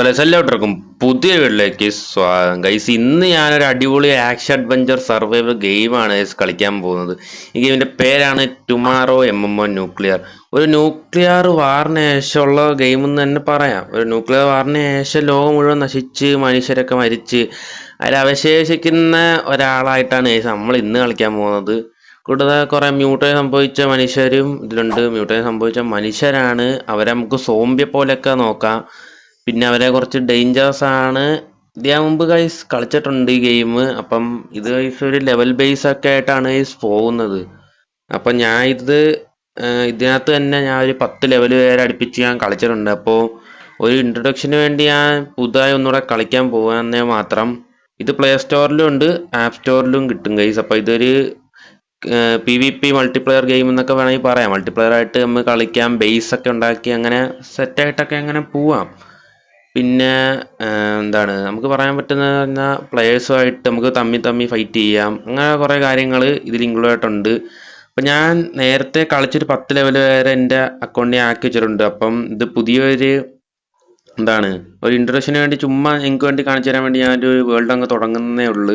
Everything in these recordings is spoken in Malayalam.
എല്ലാവർക്കും പുതിയ വീട്ടിലേക്ക് സ്വാഗതം. ഗൈസ്, ഇന്ന് ഞാനൊരു അടിപൊളി ആക്ഷൻ അഡ്വഞ്ചർ സർവൈവൽ ഗെയിമാണ് കളിക്കാൻ പോകുന്നത്. ഈ ഗെയിമിന്റെ പേരാണ് ടുമാറോ MMO ന്യൂക്ലിയർ. ഒരു ന്യൂക്ലിയർ വാറിന് ശേഷമുള്ള ഗെയിം എന്ന് തന്നെ പറയാം. ഒരു ന്യൂക്ലിയർ വാറിന് ശേഷം ലോകം മുഴുവൻ നശിച്ച് മനുഷ്യരൊക്കെ മരിച്ച് അതിൽ അവശേഷിക്കുന്ന ഒരാളായിട്ടാണ് ഗൈസ് നമ്മൾ ഇന്ന് കളിക്കാൻ പോകുന്നത്. കൂടാതെ കുറെ മ്യൂട്ടേഷൻ സംഭവിച്ച മനുഷ്യരും ഇതിലുണ്ട്. മ്യൂട്ടേഷൻ സംഭവിച്ച മനുഷ്യരാണ്. അവരെ നമുക്ക് സോംബിയെ പോലെയൊക്കെ നോക്കാം. പിന്നെ അവരെ കുറച്ച് ഡേഞ്ചേഴ്സ് ആണ്. ഇത് ഞാൻ മുമ്പ് ഗൈസ് കളിച്ചിട്ടുണ്ട് ഈ ഗെയിം. അപ്പം ഇത് ഗൈസ് ഒരു ലെവൽ ബേസ് ഒക്കെ ആയിട്ടാണ് ഗൈസ് പോകുന്നത്. അപ്പം ഞാൻ ഇതിനകത്ത് തന്നെ ഞാൻ ഒരു 10 ലെവൽ വരെ അടുപ്പിച്ച് ഞാൻ കളിച്ചിട്ടുണ്ട്. അപ്പോൾ ഒരു ഇൻട്രൊഡക്ഷന് വേണ്ടി ഞാൻ പുതുതായി ഒന്നുകൂടെ കളിക്കാൻ പോകാന്നേ മാത്രം. ഇത് പ്ലേ സ്റ്റോറിലും ഉണ്ട്, ആപ്പ് സ്റ്റോറിലും കിട്ടും ഗൈസ്. അപ്പം ഇതൊരു PvP മൾട്ടിപ്ലെയർ ഗെയിം എന്നൊക്കെ വേണമെങ്കിൽ പറയാം. മൾട്ടിപ്ലെയർ ആയിട്ട് നമ്മൾ കളിക്കാം, ബേസ് ഒക്കെ ഉണ്ടാക്കി അങ്ങനെ സെറ്റായിട്ടൊക്കെ അങ്ങനെ പോവാം. പിന്നെ എന്താണ് നമുക്ക് പറയാൻ പറ്റുന്നത് പറഞ്ഞാൽ പ്ലെയേഴ്സുമായിട്ട് നമുക്ക് തമ്മി ഫൈറ്റ് ചെയ്യാം. അങ്ങനെ കുറേ കാര്യങ്ങൾ ഇതിൽ ഇൻക്ലൂഡ് ആയിട്ടുണ്ട്. അപ്പം ഞാൻ നേരത്തെ കളിച്ചൊരു 10 ലെവൽ വരെ എൻ്റെ അക്കൗണ്ടിൽ ആക്കി വെച്ചിട്ടുണ്ട്. അപ്പം ഇത് പുതിയൊരു ഒരു ഇൻട്രൊഡക്ഷന് വേണ്ടി ചുമ്മാ എനിക്ക് വേണ്ടി കാണിച്ചു തരാൻ വേണ്ടി ഞാനൊരു വേൾഡ് അങ്ങ് തുടങ്ങുന്നേ ഉള്ളൂ.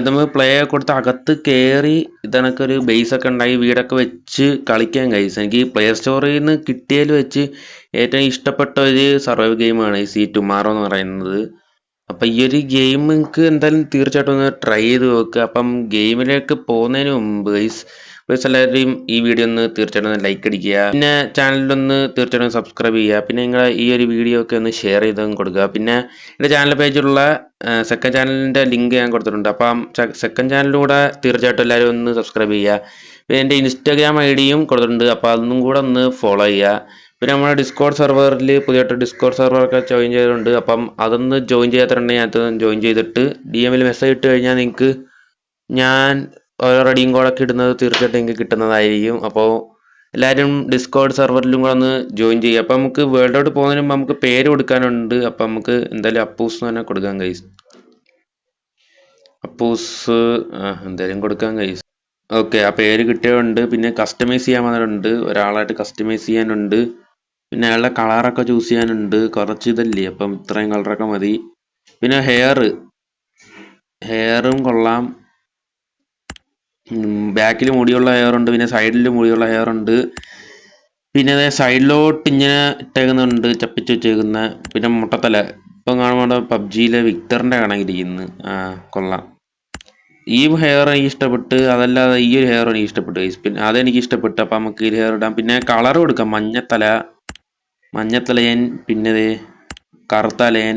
നമുക്ക് പ്ലേ കൊടുത്ത് അകത്ത് കയറി ഇതണക്കൊരു ബേസ് ഒക്കെ ഉണ്ടായി വീടൊക്കെ വെച്ച് കളിക്കാൻ കഴിയും. എനിക്ക് പ്ലേ സ്റ്റോറിൽ നിന്ന് കിട്ടിയതിൽ വെച്ച് ഏറ്റവും ഇഷ്ടപ്പെട്ട ഒരു സർവൈവ് ഗെയിമാണ് ഈ ടുമാറോ എന്ന് പറയുന്നത്. അപ്പം ഈ ഒരു ഗെയിം നിങ്ങൾക്ക് എന്തായാലും തീർച്ചയായിട്ടും ഒന്ന് ട്രൈ ചെയ്ത് നോക്കുക. അപ്പം ഗെയിമിലേക്ക് പോകുന്നതിന് മുമ്പ് എല്ലാവരെയും ഈ വീഡിയോ ഒന്ന് തീർച്ചയായിട്ടും ലൈക്ക് അടിക്കുക. പിന്നെ ചാനലിലൊന്ന് തീർച്ചയായിട്ടും സബ്സ്ക്രൈബ് ചെയ്യുക. പിന്നെ നിങ്ങളെ ഈ ഒരു വീഡിയോ ഒക്കെ ഒന്ന് ഷെയർ ചെയ്ത് കൊടുക്കുക. പിന്നെ എൻ്റെ ചാനൽ പേജിലുള്ള സെക്കൻഡ് ചാനലിൻ്റെ ലിങ്ക് ഞാൻ കൊടുത്തിട്ടുണ്ട്. അപ്പം സെക്കൻഡ് ചാനലിലൂടെ തീർച്ചയായിട്ടും എല്ലാവരും ഒന്ന് സബ്സ്ക്രൈബ് ചെയ്യുക. പിന്നെ എൻ്റെ ഇൻസ്റ്റാഗ്രാം ID കൊടുത്തിട്ടുണ്ട്. അപ്പോൾ അതൊന്നും കൂടെ ഒന്ന് ഫോളോ ചെയ്യുക. പിന്നെ നമ്മുടെ ഡിസ്കോഡ് സെർവറിൽ പുതിയതായിട്ട് ഡിസ്കോഡ് സെർവറൊക്കെ ജോയിൻ ചെയ്തിട്ടുണ്ട്. അപ്പം അതൊന്ന് ജോയിൻ ചെയ്യാത്തുണ്ടെങ്കിൽ അത് ജോയിൻ ചെയ്തിട്ട് DM മെസ്സേജ് ഇട്ട് കഴിഞ്ഞാൽ നിങ്ങൾക്ക് ഞാൻ ഓരോ റെഡിയും കോഡൊക്കെ ഇടുന്നത് തീർച്ചയായിട്ടും നിങ്ങൾക്ക് കിട്ടുന്നതായിരിക്കും. അപ്പോൾ എല്ലാവരും ഡിസ്കോഡ് സെർവറിലും കൂടെ ഒന്ന് ജോയിൻ ചെയ്യുക. അപ്പം നമുക്ക് വേൾഡോട്ട് പോകുന്നതിന് മുമ്പ് നമുക്ക് പേര് കൊടുക്കാനുണ്ട്. അപ്പം നമുക്ക് എന്തായാലും അപ്പൂസ് എന്ന് തന്നെ കൊടുക്കാൻ കഴിയും. അപ്പൂസ് എന്തായാലും കൊടുക്കാൻ കഴിയും. ഓക്കെ, ആ പേര് കിട്ടിയതുണ്ട്. പിന്നെ കസ്റ്റമൈസ് ചെയ്യാൻ വന്നിട്ടുണ്ട്. ഒരാളായിട്ട് കസ്റ്റമൈസ് ചെയ്യാനുണ്ട്. പിന്നെ അയാളുടെ കളറൊക്കെ ചൂസ് ചെയ്യാനുണ്ട്. കുറച്ച് ഇതല്ലേ, അപ്പം ഇത്രയും കളറൊക്കെ മതി. പിന്നെ ഹെയറും കൊള്ളാം. ബാക്കിൽ മുടിയുള്ള ഹെയർ ഉണ്ട്, പിന്നെ സൈഡിൽ മുടിയുള്ള ഹെയർ ഉണ്ട്. പിന്നെ സൈഡിലോട്ട് ഇങ്ങനെ ഇട്ടേക്കുന്നുണ്ട്, ചപ്പിച്ച് വെച്ചേക്കുന്ന. പിന്നെ മുട്ടത്തല ഇപ്പം കാണുമ്പോൾ PUBGയിലെ വിക്ടറിന്റെ കണക്കിരിക്കുന്നു. കൊള്ളാം. ഈ ഹെയർ എനിക്ക് ഇഷ്ടപ്പെട്ട്. അതല്ലാതെ ഈ ഒരു ഹെയർ എനിക്ക് ഇഷ്ടപ്പെട്ടു. പിന്നെ അതെനിക്ക് ഇഷ്ടപ്പെട്ടു. അപ്പം നമുക്ക് ഈ ഹെയർ ഇടാം. പിന്നെ കളർ കൊടുക്കാം. മഞ്ഞത്തലയൻ, പിന്നെ കറുത്തലയൻ,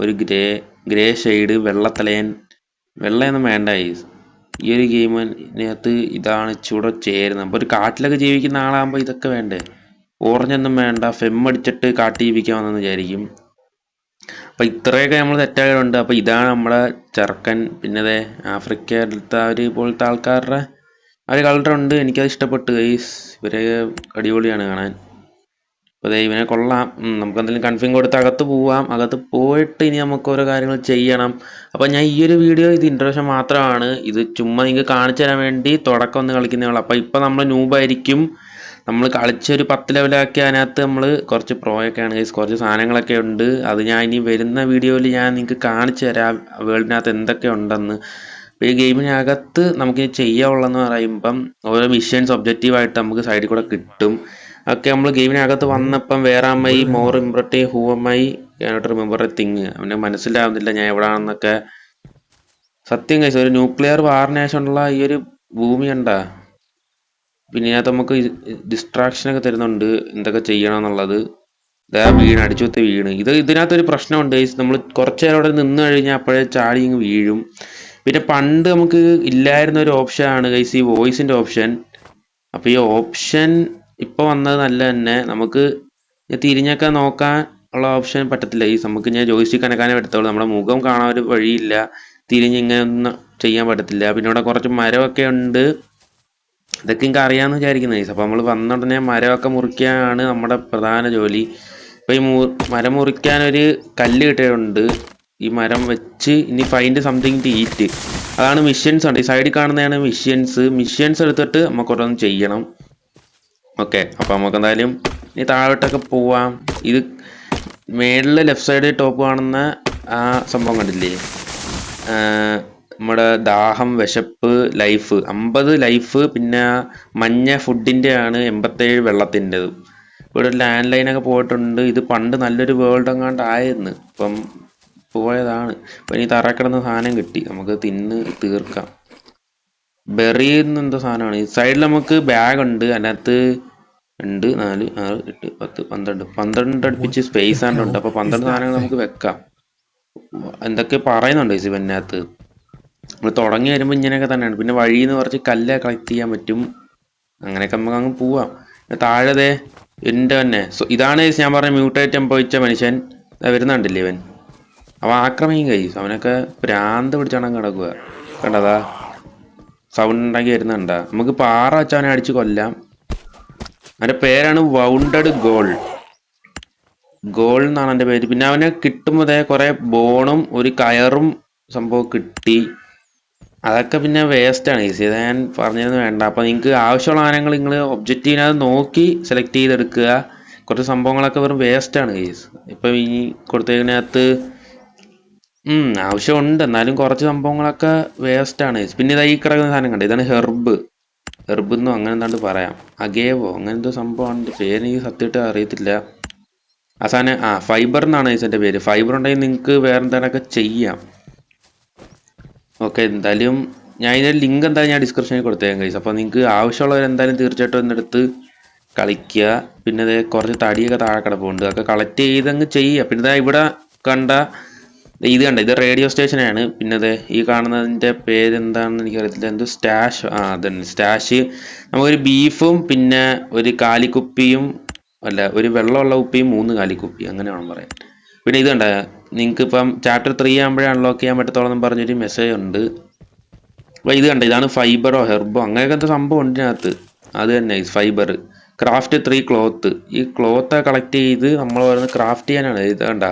ഒരു ഗ്രേ ഷെയ്ഡ്, വെള്ളയൊന്നും വേണ്ട. ഈ ഒരു ഗെയിമിനകത്ത് ഇതാണ് ഇച്ചിരി ചേരുന്നത്. അപ്പോൾ ഒരു കാട്ടിലൊക്കെ ജീവിക്കുന്ന ആളാകുമ്പോൾ ഇതൊക്കെ വേണ്ടേ. ഓറഞ്ചൊന്നും വേണ്ട. അടിച്ചിട്ട് കാട്ടി ജീവിക്കാമെന്ന് വിചാരിക്കും. അപ്പം ഇത്രയൊക്കെ നമ്മൾ തെറ്റായതുണ്ട്. അപ്പം ഇതാണ് നമ്മുടെ ചെറുക്കൻ. പിന്നെ ആഫ്രിക്കയിലത്തെ പോലത്തെ ആൾക്കാരുടെ ആ ഒരു കളറുണ്ട്. എനിക്കത് ഇഷ്ടപ്പെട്ടു ഗൈസ്. ഇവരെ അടിപൊളിയാണ് കാണാൻ. അപ്പോൾ ഇവനെ കൊള്ളാം. നമുക്ക് എന്തെങ്കിലും കൺഫേം കൊടുത്ത് അകത്ത് പോവാം. അകത്ത് പോയിട്ട് ഇനി നമുക്ക് ഓരോ കാര്യങ്ങൾ ചെയ്യണം. അപ്പം ഞാൻ ഈ ഒരു വീഡിയോ ഇത് ഇൻട്രൊഡക്ഷൻ മാത്രമാണ്. ഇത് ചുമ്മാ നിങ്ങൾക്ക് കാണിച്ചു തരാൻ വേണ്ടി തുടക്കം ഒന്ന് കളിക്കുന്നേ ഉള്ളൂ. അപ്പം ഇപ്പം നമ്മൾ ന്യൂബായിരിക്കും. നമ്മൾ കളിച്ചൊരു 10 ലെവലാക്കി അതിനകത്ത് നമ്മൾ കുറച്ച് പ്രോയൊക്കെയാണ് ഗൈസ്. കുറച്ച് സാധനങ്ങളൊക്കെ ഉണ്ട്. അത് ഞാൻ ഇനി വരുന്ന വീഡിയോയിൽ ഞാൻ നിങ്ങൾക്ക് കാണിച്ചു തരാം വേൾഡിനകത്ത് എന്തൊക്കെ ഉണ്ടെന്ന്. അപ്പോൾ ഈ ഗെയിമിനകത്ത് നമുക്ക് ചെയ്യാനുള്ളതെന്ന് പറയുമ്പം ഓരോ മിഷൻസ് ഒബ്ജക്റ്റീവായിട്ട് നമുക്ക് സൈഡിൽ കൂടെ കിട്ടും. ഒക്കെ നമ്മൾ ഗെയിമിനകത്ത് വന്നപ്പം വേറെ അമ്മായി മോർ ഇംപ്രട്ടീവ് ഹൂ അമ്മായി ക്യാനോട്ട് റിമെമ്പർ എ തിങ്. അവനെ മനസ്സിലാവുന്നില്ല ഞാൻ എവിടെയാണെന്നൊക്കെ. സത്യം കഴിച്ചു. ഒരു ന്യൂക്ലിയർ വാറിന് ശേഷമുള്ള ഈ ഒരു ഭൂമി ഉണ്ടാ. പിന്നെ ഇതിനകത്ത് നമുക്ക് ഡിസ്ട്രാക്ഷനൊക്കെ തരുന്നുണ്ട് എന്തൊക്കെ ചെയ്യണമെന്നുള്ളത്. അടിച്ചുകുത്തി വീണ്. ഇതിനകത്തൊരു പ്രശ്നമുണ്ട്. നമ്മൾ കുറച്ച് നേരം അവിടെ നിന്ന് കഴിഞ്ഞാൽ അപ്പോഴേ ചാടി ഇങ്ങ് വീഴും. പിന്നെ പണ്ട് നമുക്ക് ഇല്ലായിരുന്ന ഒരു ഓപ്ഷനാണ് ഗൈസ് ഈ വോയിസിൻ്റെ ഓപ്ഷൻ. അപ്പോൾ ഈ ഓപ്ഷൻ ഇപ്പോൾ വന്നത് നല്ല തന്നെ. നമുക്ക് തിരിഞ്ഞൊക്കെ നോക്കാൻ ഉള്ള ഓപ്ഷൻ പറ്റത്തില്ല. നമുക്ക് ഞാൻ ജോയിസ്റ്റിക്ക് അനക്കാനേ പറ്റത്തുള്ളൂ. നമ്മുടെ മുഖം കാണാൻ ഒരു വഴിയില്ല. തിരിഞ്ഞിങ്ങനെ ഒന്നും ചെയ്യാൻ പറ്റത്തില്ല. പിന്നെ ഇവിടെ കുറച്ച് മരമൊക്കെ ഉണ്ട്. ഇതൊക്കെ എനിക്ക് അറിയാമെന്ന് വിചാരിക്കുന്നത്. അപ്പോൾ നമ്മൾ വന്ന ഉടനെ മരമൊക്കെ മുറിക്കാനാണ് നമ്മുടെ പ്രധാന ജോലി. അപ്പോൾ ഈ മരം മുറിക്കാനൊരു കല്ല് കിട്ടിയിട്ടുണ്ട്. ഈ മരം വെച്ച് ഇനി ഫൈൻഡ് സംതിങ് ടു ഈറ്റ്. അതാണ് മിഷൻസ് ഉണ്ട്. ഈ സൈഡിൽ കാണുന്നതാണ് മിഷൻസ് എടുത്തിട്ട് നമുക്ക് ഓരോന്ന് ചെയ്യണം. ഓക്കെ, അപ്പോൾ നമുക്ക് എന്തായാലും ഇനി താഴോട്ടൊക്കെ പോവാം. ഇത് മേളില് ലെഫ്റ്റ് സൈഡ് ടോപ്പ് കാണുന്ന ആ സംഭവം കണ്ടില്ലേ? നമ്മുടെ ദാഹം, വിശപ്പ്, ലൈഫ് 50 ലൈഫ്, പിന്നെ മഞ്ഞ ഫുഡിന്റെ ആണ്, 87 വെള്ളത്തിൻ്റെത്. ഇവിടെ ഒരു ലാൻഡ് ലൈനൊക്കെ പോയിട്ടുണ്ട്. ഇത് പണ്ട് നല്ലൊരു വേൾഡ് എങ്ങാണ്ട് ആയിരുന്നു, ഇപ്പം പോയതാണ്. ഇപ്പം ഇനി തറ കിടന്ന സാധനം കിട്ടി, നമുക്ക് തിന്ന് തീർക്കാം. ബെറി എന്തോ സാധനമാണ്. ഈ സൈഡിൽ നമുക്ക് ബാഗ് ഉണ്ട്, അതിനകത്ത് 2, 4, 6, 8, 10, 12 അടുപ്പിച്ച് സ്പേസ് ആണ്ടുണ്ട്. അപ്പൊ 12 സാധനങ്ങൾ നമുക്ക് വെക്കാം. എന്തൊക്കെ പറയുന്നുണ്ട് ഈ സിവനകത്ത്. നമ്മൾ തുടങ്ങി വരുമ്പോൾ ഇങ്ങനെയൊക്കെ തന്നെയാണ്. പിന്നെ വഴിയിൽ നിന്ന് കുറച്ച് കല്ല് കളക്ട് ചെയ്യാൻ പറ്റും. അങ്ങനെയൊക്കെ നമുക്ക് അങ്ങ് പോവാം. താഴെ എൻ്റെ തന്നെ ഇതാണ് ഞാൻ പറഞ്ഞ മ്യൂട്ടേറ്റ് സംഭവിച്ച മനുഷ്യൻ വരുന്നുണ്ടല്ലേ ഇവൻ. അവൻ ആക്രമിക്കും കൈസ്. അവനൊക്കെ ഭ്രാന്ത് പിടിച്ചാണ് കിടക്കുക. കണ്ടതാ സൗണ്ട് ഉണ്ടാക്കി വരുന്നുണ്ടാ. നമുക്ക് പാറ വെച്ച് അവനെ അടിച്ച് കൊല്ലാം. അവൻ്റെ പേരാണ് വൗണ്ടഡ് ഗോൾ എന്നാണ് എൻ്റെ പേര്. പിന്നെ അവനെ കിട്ടുമ്പോൾ കുറെ ബോണും ഒരു കയറും സംഭവം കിട്ടി. അതൊക്കെ പിന്നെ വേസ്റ്റ് ആണ് ഈസി. ഞാൻ പറഞ്ഞിരുന്നു വേണ്ട. അപ്പൊ നിങ്ങൾക്ക് ആവശ്യമുള്ള സാധനങ്ങൾ നിങ്ങൾ ഒബ്ജക്റ്റീവിനകത്ത് നോക്കി സെലക്ട് ചെയ്തെടുക്കുക. കുറച്ച് സംഭവങ്ങളൊക്കെ വെറും വേസ്റ്റ് ആണ് ഗൈസ്. ഇപ്പൊ ഈ കൊടുത്തതിനകത്ത് ആവശ്യമുണ്ട്, എന്നാലും കുറച്ച് സംഭവങ്ങളൊക്കെ വേസ്റ്റ് ആണ്. പിന്നെ ഇതാ ഈ കിടക്കുന്ന സാധനം കണ്ടത്, ഇതാണ് ഹെർബ് എന്നോ അങ്ങനെ എന്താണ്ട് പറയാം, അഗേവോ അങ്ങനെ എന്തോ സംഭവമാണ്. പേര് എനിക്ക് സത്യമായിട്ട് അറിയത്തില്ല. ആ സാധനം ഫൈബർ എന്നാണ് ഇതിന്റെ പേര്. ഫൈബർ ഉണ്ടെങ്കിൽ നിങ്ങൾക്ക് വേറെ എന്തെങ്കിലുമൊക്കെ ചെയ്യാം. ഓക്കെ, എന്തായാലും ഞാൻ ഇതിൻ്റെ ലിങ്ക് എന്തായാലും ഞാൻ ഡിസ്ക്രിപ്ഷനിൽ കൊടുത്തേക്കാം ഗൈസ്. അപ്പോൾ നിങ്ങൾക്ക് ആവശ്യമുള്ളവർ എന്തായാലും തീർച്ചയായിട്ടും ഒന്നെടുത്ത് കളിക്കുക. പിന്നെ ഇത് കുറച്ച് തടിയൊക്കെ താഴെ കിടപ്പുണ്ട്, അതൊക്കെ കളക്ട് ചെയ്തങ്ങ് ചെയ്യുക. പിന്നെ ഇവിടെ കണ്ട ഇത് ഇത് റേഡിയോ സ്റ്റേഷനാണ്. പിന്നെ അതെ ഈ കാണുന്നതിൻ്റെ പേര് എന്താണെന്ന് എനിക്കറിയത്തില്ല. എന്തോ സ്റ്റാഷ്, അതന്നെ സ്റ്റാഷ്. നമുക്കൊരു ബീഫും പിന്നെ ഒരു കാലിക്കുപ്പിയും അല്ല ഒരു വെള്ളമുള്ള കുപ്പിയും 3 കാലിക്കുപ്പി അങ്ങനെ വേണം പറയാൻ. പിന്നെ ഇത് കണ്ട നിങ്ങൾക്ക് ഇപ്പം ചാപ്റ്റർ 3 ആകുമ്പോഴേ അൺലോക്ക് ചെയ്യാൻ പറ്റത്തോളം എന്ന് പറഞ്ഞൊരു മെസ്സേജ് ഉണ്ട്. അപ്പോൾ ഇത് കണ്ട ഇതാണ് ഫൈബറോ ഹെർബോ അങ്ങനെയൊക്കെ സംഭവം ഉണ്ട് ഇതിനകത്ത്. അത് തന്നെ ഫൈബർ. Craft 3 cloth. ഈ ക്ലോത്ത് കളക്ട് ചെയ്ത് നമ്മൾ ഓരോന്ന് ക്രാഫ്റ്റ് ചെയ്യാനാണ്. ഇത് കണ്ട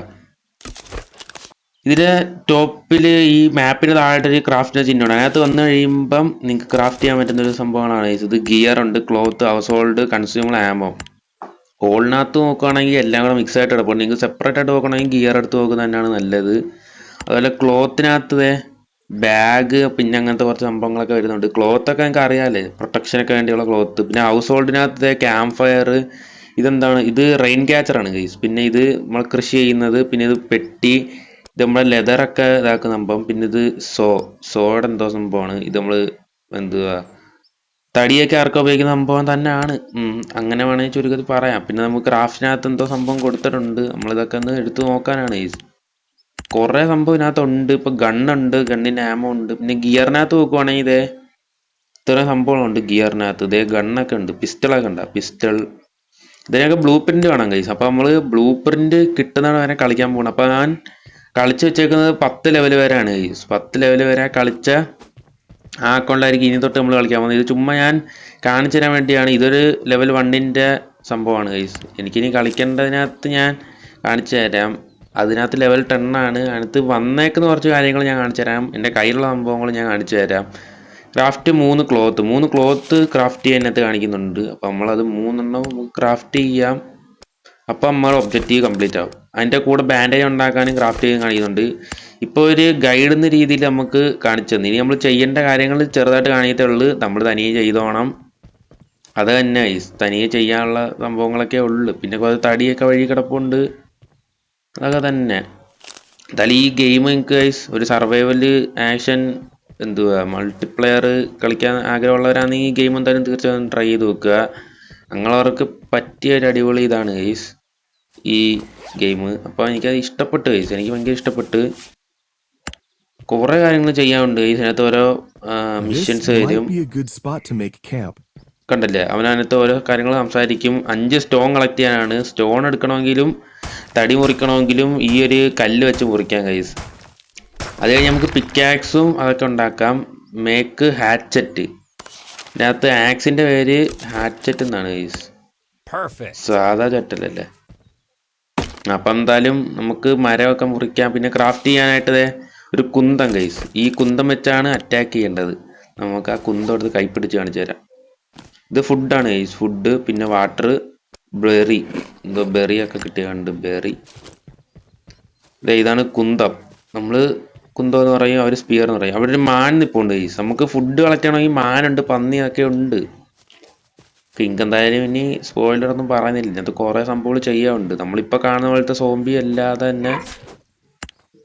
ഇതിന്റെ ടോപ്പിൽ ഈ മാപ്പിന് താഴെ ക്രാഫ്റ്റിന്റെ ചിഹ്നമാണ്. അതിനകത്ത് വന്നു കഴിയുമ്പം നിങ്ങൾക്ക് ക്രാഫ്റ്റ് ചെയ്യാൻ പറ്റുന്ന ഒരു സംഭവമാണ് ഇത്. ഗിയർ ഉണ്ട്, ക്ലോത്ത്, ഹൗസ് ഹോൾഡ്, കൺസ്യൂമർ, ആമോ. ഹോളിനകത്ത് നോക്കുകയാണെങ്കിൽ എല്ലാം കൂടെ മിക്സ് ആയിട്ട് കിടപ്പുണ്ട്. നിങ്ങൾക്ക് സെപ്പറേറ്റ് ആയിട്ട് നോക്കുകയാണെങ്കിൽ ഗിയർ എടുത്ത് നോക്കുന്നത് തന്നെയാണ് നല്ലത്. അതുപോലെ ക്ലോത്തിനകത്ത് ബാഗ് പിന്നെ അങ്ങനത്തെ കുറച്ച് സംഭവങ്ങളൊക്കെ വരുന്നുണ്ട്. ക്ലോത്തൊക്കെ നിങ്ങൾക്ക് അറിയാമല്ലേ, പ്രൊട്ടക്ഷനൊക്കെ വേണ്ടിയുള്ള ക്ലോത്ത്. പിന്നെ ഹൗസ് ഹോൾഡിനകത്ത് ക്യാമ്പ് ഫയർ. ഇതെന്താണ്? ഇത് റെയിൻ ക്യാച്ചറാണ് ഗൈസ്. പിന്നെ ഇത് നമ്മൾ കൃഷി ചെയ്യുന്നത്. പിന്നെ ഇത് പെട്ടി. ഇത് നമ്മളെ ലെതറൊക്കെ ഇതാക്കുന്ന സംഭവം. പിന്നെ ഇത് സോയുടെ എന്തോ സംഭവമാണ്. ഇത് നമ്മൾ എന്തുവാ തടിയൊക്കെ ആർക്കും ഉപയോഗിക്കുന്ന സംഭവം തന്നെയാണ്. അങ്ങനെ വേണമെങ്കിൽ ചുരുക്കത്തിൽ പറയാം. പിന്നെ നമുക്ക് ക്രാഫ്റ്റിനകത്ത് എന്തോ സംഭവം കൊടുത്തിട്ടുണ്ട്, നമ്മളിതൊക്കെ ഒന്ന് എടുത്തു നോക്കാനാണ്. കുറെ സംഭവം ഇതിനകത്തുണ്ട്. ഇപ്പൊ ഗണ്ണുണ്ട്, ഗണ്ണിന്റെ ആമോ ഉണ്ട്. പിന്നെ ഗിയറിനകത്ത് നോക്കുവാണെങ്കിൽ ഇതേ ഇത്ര സംഭവങ്ങളുണ്ട് ഗിയറിനകത്ത്. ഇതേ ഗണ്ണൊക്കെ ഉണ്ട്, പിസ്റ്റളൊക്കെ ഉണ്ട്. പിസ്റ്റൾ ഇതിനൊക്കെ ബ്ലൂ പ്രിന്റ് വേണം കൈസ്. അപ്പൊ നമ്മള് ബ്ലൂ പ്രിന്റ് കിട്ടുന്നതാണ് വരെ കളിക്കാൻ പോകണം. അപ്പൊ ഞാൻ കളിച്ചു വെച്ചേക്കുന്നത് 10 ലെവൽ വരെയാണ് കൈസ്. 10 ലെവൽ വരെ കളിച്ച ആ അക്കൗണ്ടിലായിരിക്കും ഇനി തൊട്ട് നമ്മൾ കളിക്കാൻ പോകുന്നത്. ഇത് ചുമ്മാ ഞാൻ കാണിച്ചു തരാൻ വേണ്ടിയാണ്. ഇതൊരു ലെവൽ 1ന്റെ സംഭവമാണ് ഗൈസ്. എനിക്കിനി കളിക്കേണ്ടതിനകത്ത് ഞാൻ കാണിച്ചു തരാം. അതിനകത്ത് ലെവൽ 10 ആണ്. അതിനകത്ത് വന്നേക്കുന്ന കുറച്ച് കാര്യങ്ങൾ ഞാൻ കാണിച്ചു തരാം. എൻ്റെ കയ്യിലുള്ള സംഭവങ്ങൾ ഞാൻ കാണിച്ചു തരാം. ക്രാഫ്റ്റ് 3 ക്ലോത്ത് ക്രാഫ്റ്റ് ചെയ്യാനകത്ത് കാണിക്കുന്നുണ്ട്. അപ്പം നമ്മളത് 3 ക്രാഫ്റ്റ് ചെയ്യാം. അപ്പം നമ്മൾ ഒബ്ജക്റ്റീവ് കംപ്ലീറ്റ് ആവും. അതിൻ്റെ കൂടെ ബാൻഡേജ് ഉണ്ടാക്കാനും ക്രാഫ്റ്റ് ചെയ്യാൻ കാണിക്കുന്നുണ്ട്. ഇപ്പോൾ ഒരു ഗൈഡ് എന്ന രീതിയിൽ നമുക്ക് കാണിച്ചു തന്നു. ഇനി നമ്മൾ ചെയ്യേണ്ട കാര്യങ്ങൾ ചെറുതായിട്ട് കാണിക്കത്തുള്ളൂ. നമ്മൾ തനിയെ ചെയ്തോണം. അത് തന്നെ തനിയെ ചെയ്യാനുള്ള സംഭവങ്ങളൊക്കെ ഉള്ളു. പിന്നെ കുറച്ച് തടിയൊക്കെ വഴി കിടപ്പുണ്ട്, അതൊക്കെ തന്നെ. എന്തായാലും ഈ ഗെയിം നിങ്ങൾക്ക് ഗൈസ് ഒരു സർവൈവൽ ആക്ഷൻ എന്തുവാ മൾട്ടിപ്ലെയർ കളിക്കാൻ ആഗ്രഹമുള്ളവരാണെങ്കിൽ ഈ ഗെയിം എന്തായാലും തീർച്ചയായും ട്രൈ ചെയ്ത് നോക്കുക. ഞങ്ങളവർക്ക് പറ്റിയ ഒരു അടിപൊളി ഇതാണ് ഗൈസ് ഈ ഗെയിം. അപ്പോൾ എനിക്കത് ഇഷ്ടപ്പെട്ടു ഗൈസ്. എനിക്ക് ഭയങ്കര ഇഷ്ടപ്പെട്ട്. കുറേ കാര്യങ്ങൾ ചെയ്യാനുണ്ട് ഗൈസ്. അതിനകത്ത് ഓരോ മിഷൻസ് വരും. കണ്ടല്ലേ, അവനകത്ത് ഓരോ കാര്യങ്ങൾ സംസാരിക്കും. 5 സ്റ്റോൺ കളക്ട് ചെയ്യാനാണ്. സ്റ്റോൺ എടുക്കണമെങ്കിലും തടി മുറിക്കണമെങ്കിലും ഈ ഒരു കല്ല് വെച്ച് മുറിക്കാം ഗൈസ്. അത് കഴിഞ്ഞ് നമുക്ക് പിക്കാക്സും അതൊക്കെ ഉണ്ടാക്കാം. Make Hachette. ഇതിനകത്ത് ആക്സിന്റെ പേര് ഹാച്ചറ്റ് എന്നാണ് ഗൈസ്, സാധാ ചട്ടലല്ലേ. അപ്പം എന്തായാലും നമുക്ക് മരമൊക്കെ മുറിക്കാം. പിന്നെ ക്രാഫ്റ്റ് ചെയ്യാനായിട്ട് ഒരു കുന്തം ഗൈസ്. ഈ കുന്തം വെച്ചാണ് അറ്റാക്ക് ചെയ്യേണ്ടത്. നമുക്ക് ആ കുന്തം എടുത്ത് കൈപ്പിടിച്ച് കാണിച്ചു തരാം. ഇത് ഫുഡാണ് ഗൈസ്, ഫുഡ്. പിന്നെ വാട്ടർ, ബെറി, എന്തോ ബെറിയൊക്കെ കിട്ടിയുണ്ട്. ബെറി ഇതാണ് കുന്തം. നമ്മള് കുന്തം എന്ന് പറയും, അവർ സ്പിയർ എന്ന് പറയും. അവിടെ ഒരു മാൻ നിപ്പുണ്ട് ഗൈസ്. നമുക്ക് ഫുഡ് കളക്ട് ചെയ്യണമെങ്കിൽ മാനുണ്ട്, പന്നിയൊക്കെ ഉണ്ട്. പിങ്ക് എന്തായാലും ഇനി സ്പോയിലർ ഒന്നും പറയുന്നില്ല. ഇതിനകത്ത് കുറെ സംഭവങ്ങൾ ചെയ്യാറുണ്ട്. നമ്മളിപ്പോൾ കാണുന്ന പോലത്തെ സോംബി അല്ലാതെ തന്നെ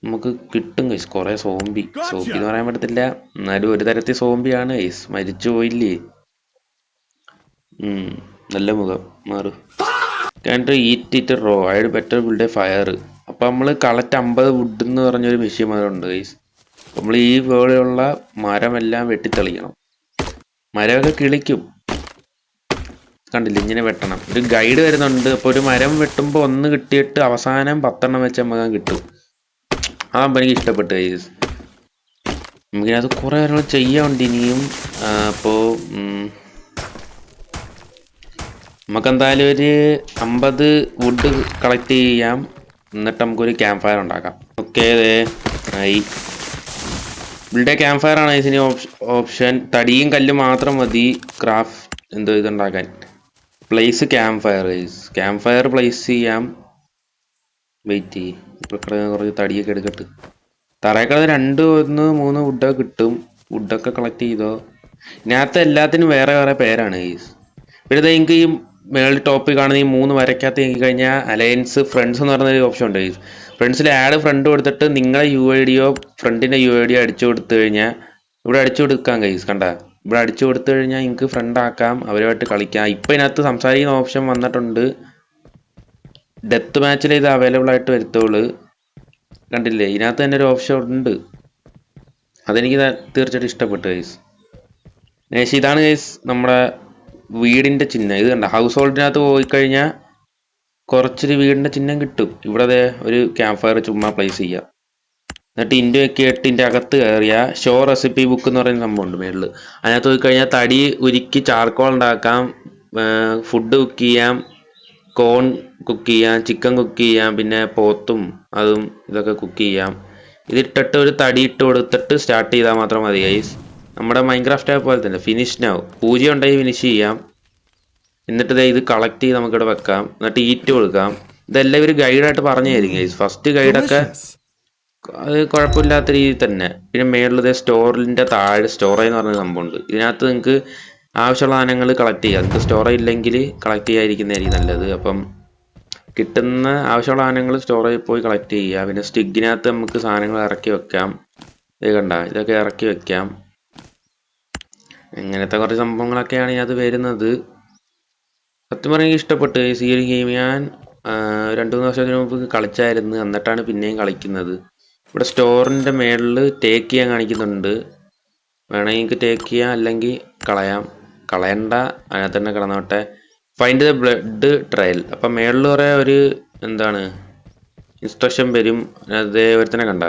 നമുക്ക് കിട്ടും ഗൈസ് കുറെ സോംബി. സോംബി എന്ന് പറയാൻ പറ്റത്തില്ല, എന്നാലും ഒരു തരത്തിൽ സോംബിയാണ് ഗൈസ്. മരിച്ചു പോയില്ലേ. നല്ല മുഖം മാറും. Can eat it raw I'd better build a fire. അപ്പം നമ്മൾ കളക്ട് 50 വുഡ് എന്ന് പറഞ്ഞൊരു മെഷീൻ ഉണ്ട് ഗൈസ്. നമ്മൾ ഈ പോലെയുള്ള മരമെല്ലാം വെട്ടിത്തെളിക്കണം. മരമൊക്കെ കിളിക്കും, കണ്ടില്ല, ഇങ്ങനെ വെട്ടണം. ഒരു ഗൈഡ് വരുന്നുണ്ട്. അപ്പോൾ ഒരു മരം വെട്ടുമ്പോൾ 1 കിട്ടിയിട്ട് അവസാനം 10 വെച്ച് നമുക്ക് കിട്ടും. അതാകുമ്പോൾ എനിക്ക് ഇഷ്ടപ്പെട്ടു ഗൈസ്. നമുക്കിനകത്ത് കുറേ കാര്യങ്ങൾ ചെയ്യാനുണ്ട് ഇനിയും. അപ്പോൾ നമുക്കെന്തായാലും ഒരു 50 വുഡ് കളക്ട് ചെയ്യാം, എന്നിട്ട് നമുക്കൊരു ക്യാമ്പ് ഫയർ ഉണ്ടാക്കാം. ഓക്കെ, ആയി. ബിൽഡ് ക്യാമ്പ് ഫയർ ആണ് ഇതിന് ഓപ്ഷൻ. തടിയും കല്ലും മാത്രം മതി ക്രാഫ്റ്റ് ഇതുണ്ടാക്കാൻ. Place camp fire. Camp fire place ചെയ്യാം. വെയിറ്റ് ചെയ്യും, കുറച്ച് തടിയൊക്കെ എടുക്കട്ട്. തറയേക്കാൾ 2, 1, 3 വുഡൊക്കെ കിട്ടും. വുഡൊക്കെ കളക്ട് ചെയ്തോ. ഇതിനകത്ത് എല്ലാത്തിനും വേറെ വേറെ പേരാണ് ഗൈസ്. പിന്നെ നിങ്ങൾക്ക് ഈ മേളിൽ ടോപ്പിൽ കാണുന്ന ഈ 3 വരയ്ക്കകത്ത് നോക്കി കഴിഞ്ഞാൽ അലയൻസ് ഫ്രണ്ട്സ് എന്ന് പറയുന്ന ഓപ്ഷൻ ഉണ്ട് ഗൈസ്. ഫ്രണ്ട്സിൽ ആഡ് ഫ്രണ്ട് കൊടുത്തിട്ട് നിങ്ങളെ UID-യോ ഫ്രണ്ടിൻ്റെ UID-യോ അടിച്ചു കൊടുത്തു കഴിഞ്ഞാൽ ഇവിടെ അടിച്ചു കൊടുക്കാം ഗൈസ്. കണ്ട, ഇവിടെ അടിച്ചു കൊടുത്തു കഴിഞ്ഞാൽ നിങ്ങൾക്ക് ഫ്രണ്ട് ആക്കാം, അവരുമായിട്ട് കളിക്കാം. ഇപ്പം ഇതിനകത്ത് സംസാരിക്കുന്ന ഓപ്ഷൻ വന്നിട്ടുണ്ട്. ഡെത്ത് മാച്ചിൽ ഇത് അവൈലബിൾ ആയിട്ട് വരുത്തുള്ളൂ. കണ്ടില്ലേ, ഇതിനകത്ത് തന്നെ ഒരു ഓപ്ഷൻ ഉണ്ട്. അതെനിക്ക് തീർച്ചയായിട്ടും ഇഷ്ടപ്പെട്ടു ഗൈസ്. നേശം ഇതാണ് ഗൈസ് നമ്മുടെ വീടിൻ്റെ ചിഹ്നം. ഇത് കണ്ട, ഹൗസ് ഹോൾഡിനകത്ത് പോയി കഴിഞ്ഞാൽ കുറച്ചൊരു വീടിൻ്റെ ചിഹ്നം കിട്ടും. ഇവിടെ ഒരു ക്യാമ്പ് ഫയർ ചുമ്മാ പ്ലേസ് ചെയ്യാം. എന്നിട്ട് ഒക്കെ ഇട്ട് ഇതിൻ്റെ അകത്ത് കയറിയ ഷോ റെസിപ്പി ബുക്ക് എന്ന് പറയുന്ന സംഭവമുണ്ട് മേളിൽ. അതിനകത്ത് പോയി കഴിഞ്ഞാൽ തടി ഉരുക്കി ചാർക്കോൾ ഉണ്ടാക്കാം, ഫുഡ് കുക്ക് ചെയ്യാം, കോൺ കുക്ക് ചെയ്യാം, ചിക്കൻ കുക്ക് ചെയ്യാം, പിന്നെ പോത്തും അതും ഇതൊക്കെ കുക്ക് ചെയ്യാം. ഇതിട്ടിട്ട് ഒരു തടി ഇട്ട് കൊടുത്തിട്ട് സ്റ്റാർട്ട് ചെയ്താൽ മാത്രം മതി ഗൈസ്. നമ്മുടെ മൈൻക്രാഫ്റ്റ് പോലെ തന്നെ ഫിനിഷ് നാവും. പൂജ ഉണ്ടെങ്കിൽ ഫിനിഷ് ചെയ്യാം. എന്നിട്ട് ഇത് കളക്ട് ചെയ്ത് നമുക്കിവിടെ വെക്കാം. എന്നിട്ട് ഈറ്റ് കൊടുക്കാം. ഇതെല്ലാം ഇവർ ഗൈഡായിട്ട് പറഞ്ഞു തരും ഗൈസ്. ഫസ്റ്റ് ഗൈഡൊക്കെ അത് കുഴപ്പമില്ലാത്ത രീതിയിൽ തന്നെ. പിന്നെ മേളിൽ സ്റ്റോറിൻ്റെ താഴെ സ്റ്റോറേജ് എന്ന് പറഞ്ഞ സംഭവമുണ്ട്. ഇതിനകത്ത് നിങ്ങൾക്ക് ആവശ്യമുള്ള സാധനങ്ങൾ കളക്ട് ചെയ്യാം. നിങ്ങൾക്ക് സ്റ്റോറേജ് ഇല്ലെങ്കിൽ കളക്ട് ചെയ്യാതിരിക്കുന്നതായിരിക്കും നല്ലത്. അപ്പം കിട്ടുന്ന ആവശ്യമുള്ള സാധനങ്ങൾ സ്റ്റോറേജിൽ പോയി കളക്ട് ചെയ്യുക. പിന്നെ സ്റ്റിക്കിനകത്ത് നമുക്ക് സാധനങ്ങൾ ഇറക്കി വെക്കാം. ഇത് കണ്ട, ഇതൊക്കെ ഇറക്കി വെക്കാം. ഇങ്ങനത്തെ കുറച്ച് സംഭവങ്ങളൊക്കെയാണ് ഇതിനകത്ത് വരുന്നത്. സത്യം പറഞ്ഞാൽ ഇഷ്ടപ്പെട്ടു ഈ ഒരു ഗെയിം. ഞാൻ 2-3 വർഷത്തിന് മുമ്പ് കളിച്ചായിരുന്നു, എന്നിട്ടാണ് പിന്നെയും കളിക്കുന്നത്. ഇവിടെ സ്റ്റോറിൻ്റെ മേളിൽ ടേക്ക് ചെയ്യാൻ കാണിക്കുന്നുണ്ട്. വേണമെങ്കിൽ എനിക്ക് ടേക്ക് ചെയ്യാം, അല്ലെങ്കിൽ കളയണ്ട, അതിനകത്ത് തന്നെ കിടന്നോട്ടെ. Find the blood trail. അപ്പം മേളിൽ കുറേ ഒരു ഇൻസ്ട്രക്ഷൻ വരും. അതേ ഒരുത്തനെ കണ്ട,